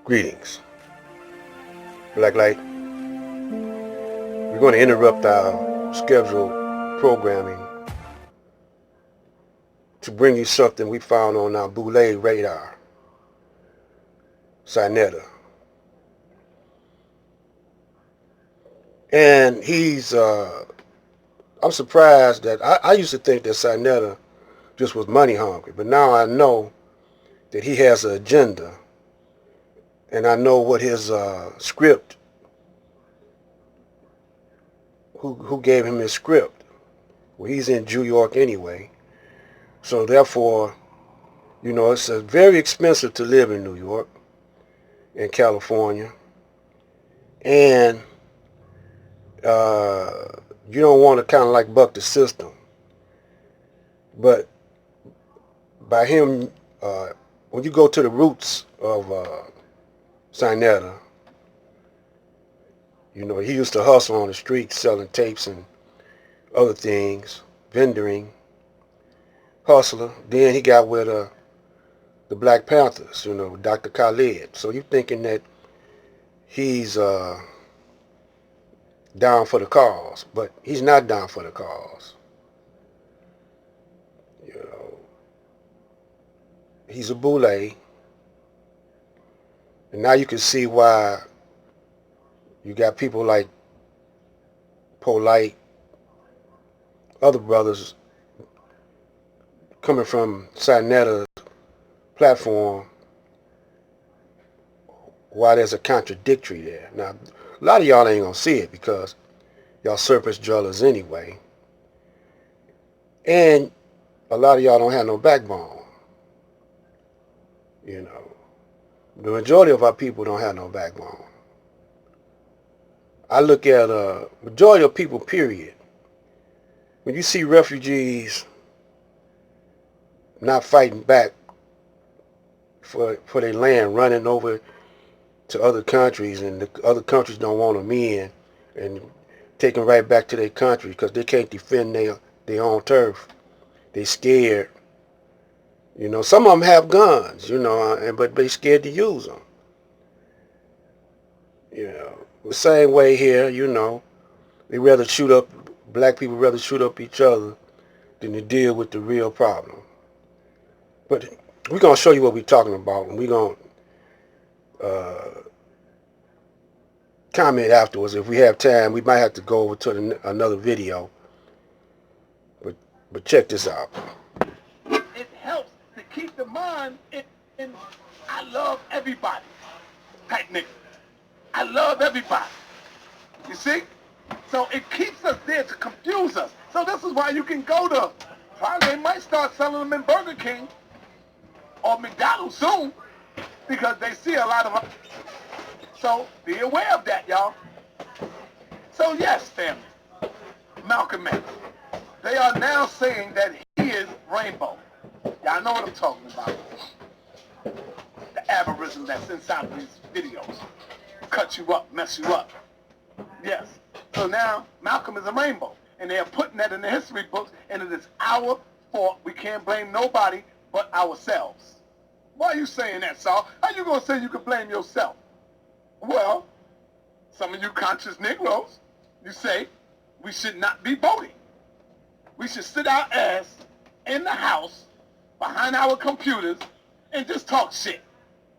Greetings. Black Light, we're going to interrupt our scheduled programming to bring you something we found on our Boul'e radar, Sinetta. And I'm surprised that I used to think that Sinetta just was money hungry, but now I know that he has an agenda, and I know what his script, who gave him his script. Well, he's in New York anyway, so therefore, it's very expensive to live in New York and California, and uh, you don't want to kind of like buck the system. But by him, when you go to the roots of Sinetta, he used to hustle on the streets selling tapes and other things, vendoring, hustler. Then he got with the Black Panthers, Dr. Khaled. So you're thinking that he's down for the cause, but he's not down for the cause. He's a Boul'e, and now you can see why you got people like Polite, other brothers coming from Sinetta's platform, why there's a contradictory there. Now, a lot of y'all ain't gonna see it because y'all surface dwellers anyway, and a lot of y'all don't have no backbone. The majority of our people don't have no backbone. I look at majority of people, period. When you see refugees not fighting back for their land, running over to other countries, and the other countries don't want them in, and taking right back to their country because they can't defend their own turf. They scared. Some of them have guns, but they scared to use them. The same way here, they rather shoot up, black people rather shoot up each other than to deal with the real problem. But we're going to show you what we're talking about, and we're going to comment afterwards. If we have time, we might have to go over to another video. But check this out. It helps to keep the mind in I love everybody type nigga. I love everybody. You see? So it keeps us there to confuse us. So this is why you can go to, probably they might start selling them in Burger King or McDonald's soon because they see a lot of them. So be aware of that, y'all. So yes, family, Malcolm X. They are now saying that he is rainbow. Y'all know what I'm talking about. The aberration that's inside of these videos. Cut you up, mess you up. Yes. So now Malcolm is a rainbow. And they are putting that in the history books, and it is our fault. We can't blame nobody but ourselves. Why are you saying that, Saul? How you going to say you can blame yourself? Well, some of you conscious Negroes, you say we should not be voting. We should sit our ass in the house behind our computers and just talk shit.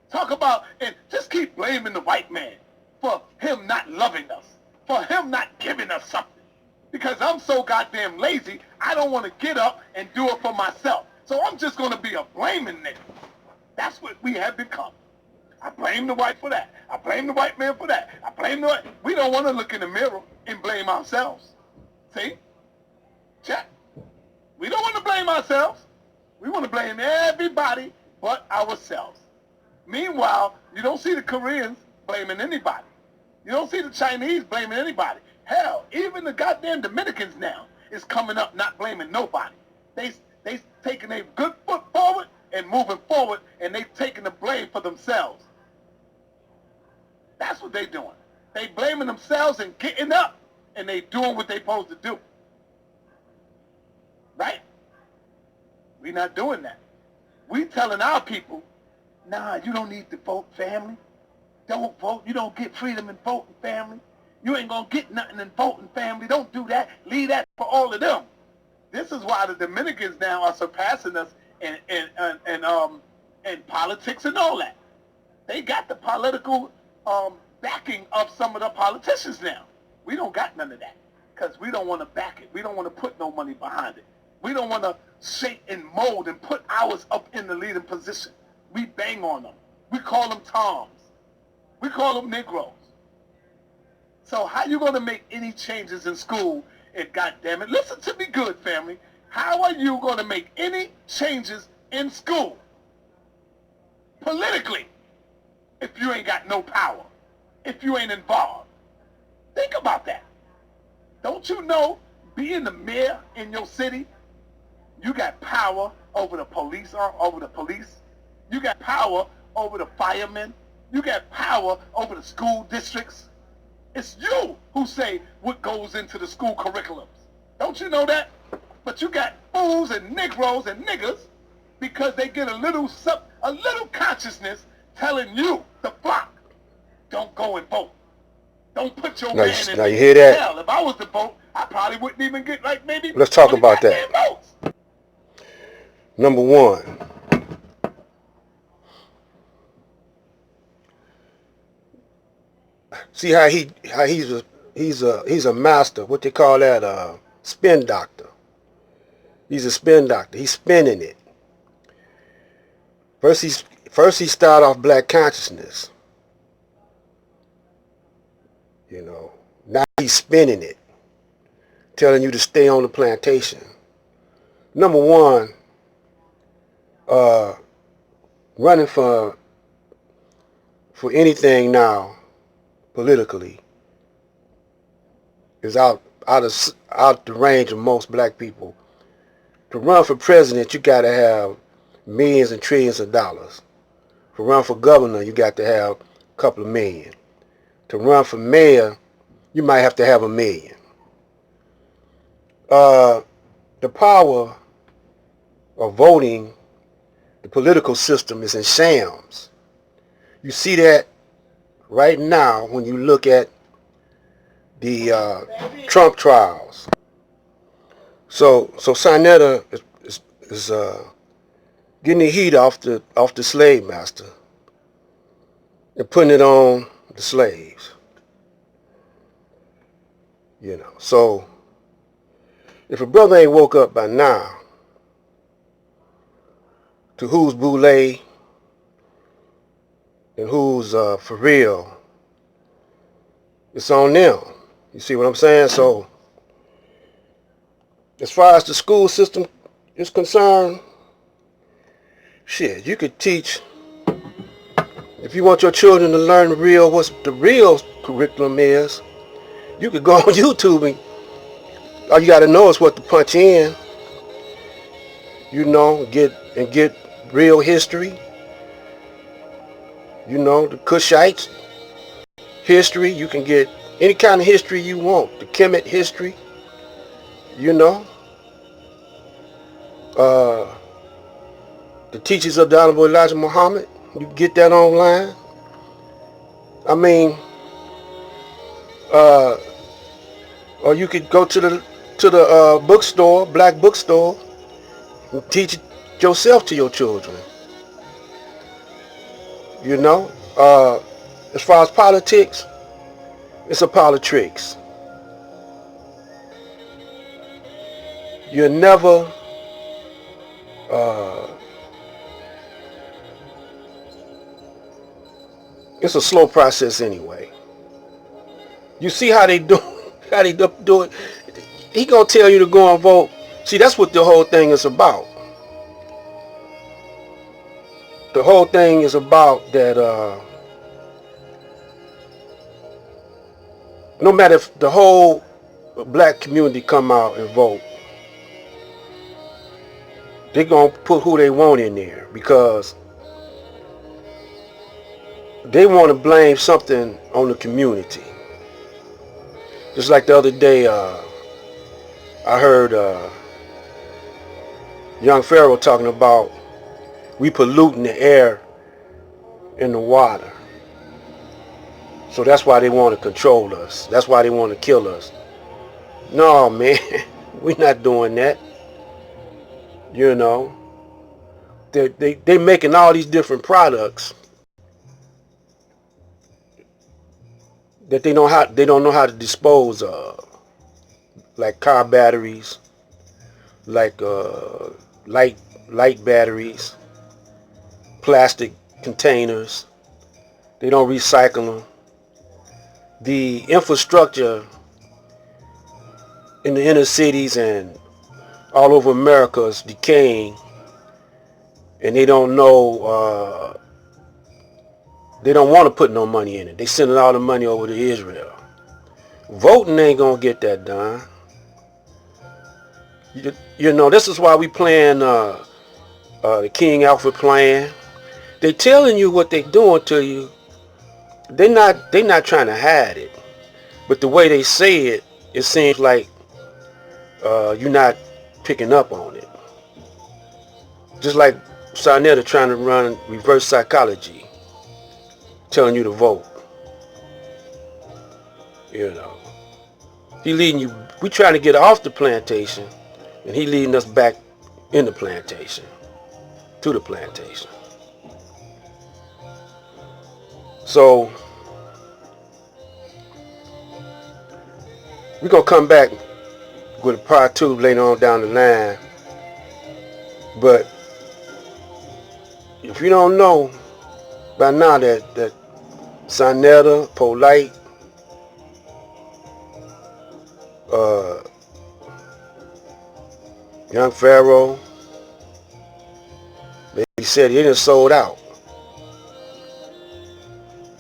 Talk about, and just keep blaming the white man for him not loving us, for him not giving us something. Because I'm so goddamn lazy, I don't want to get up and do it for myself. So I'm just going to be a blaming nigga. That's what we have become. I blame the white for that. I blame the white man for that. I blame the white. We don't want to look in the mirror and blame ourselves. See? Check. We don't want to blame ourselves. We want to blame everybody but ourselves. Meanwhile, you don't see the Koreans blaming anybody. You don't see the Chinese blaming anybody. Hell, even the goddamn Dominicans now is coming up not blaming nobody. They taking a good foot forward and moving forward, and they taking the blame for themselves. That's what they doing. They blaming themselves and getting up, and they doing what they supposed to do. Right? We not doing that. We telling our people, nah, you don't need to vote, family. Don't vote. You don't get freedom in voting, family. You ain't gonna get nothing in voting, family. Don't do that. Leave that for all of them. This is why the Dominicans now are surpassing us in politics and all that. They got the political backing of some of the politicians now. We don't got none of that because we don't want to back it. We don't want to put no money behind it. We don't want to shape and mold and put ours up in the leading position. We bang on them. We call them Toms. We call them Negroes. So how you going to make any changes in school? And goddamn it, listen to me good, family. How are you going to make any changes in school politically if you ain't got no power, if you ain't involved? Think about that. Don't you know, being the mayor in your city, you got power over the police, You got power over the firemen. You got power over the school districts. It's you who say what goes into the school curriculums. Don't you know that? But you got fools and Negroes and niggers because they get a little consciousness telling you, the flock, don't go and vote. Don't put your man in. Now you hear that? Hell, if I was to vote, I probably wouldn't even get like maybe. Let's talk about that. Votes. Number one. See how he's a master. What they call that? Spin doctor. He's a spin doctor. He's spinning it. First he started off black consciousness. You know. Now he's spinning it, telling you to stay on the plantation. Number one, running for anything now politically is out the range of most black people. To run for president, you got to have millions and trillions of dollars. To run for governor, you got to have a couple of million. To run for mayor, you might have to have $1 million. The power of voting, the political system is in shams. You see that right now when you look at the Trump trials. So Sinetta is getting the heat off the slave master and putting it on the slaves. You know, so if a brother ain't woke up by now to who's Boul'e and who's for real, it's on them. You see what I'm saying? So as far as the school system is concerned, shit, you could teach, if you want your children to learn what the real curriculum is, you could go on YouTube and all you got to know is what to punch in, you know, get real history, you know, the Kushites history. You can get any kind of history you want, the Kemet history, you know, the teachings of the Honorable Elijah Muhammad. You can get that online. I mean, or you could go to the bookstore, black bookstore, and teach it yourself to your children. You know, as far as politics, it's a politics. You're never it's a slow process anyway. You see how they do it. He gonna tell you to go and vote. See, that's what the whole thing is about. The whole thing is about that no matter if the whole black community come out and vote, they're gonna put who they want in there because they want to blame something on the community. Just like the other day, I heard young Pharaoh talking about we polluting the air and the water. So that's why they want to control us. That's why they want to kill us. No, man, we're not doing that. You know, they making all these different products that they don't know how to dispose of, like car batteries, like light batteries, plastic containers. They don't recycle them. The infrastructure in the inner cities and all over America is decaying, and they don't know. They don't want to put no money in it. They sending all the money over to Israel. Voting ain't gonna get that done. You know, this is why we playing the King Alfred plan. They telling you what they doing to you. They not trying to hide it, but the way they say it, it seems like you're not picking up on it. Just like Sarnetta trying to run reverse psychology, telling you to vote. You know, he leading you. We trying to get off the plantation, and he leading us back in the plantation, to the plantation. So we're gonna come back with a part two later on down the line. But if you don't know by now that Sarnetta, Polite, uh, Young Pharaoh, they said he done sold out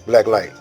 Black Light.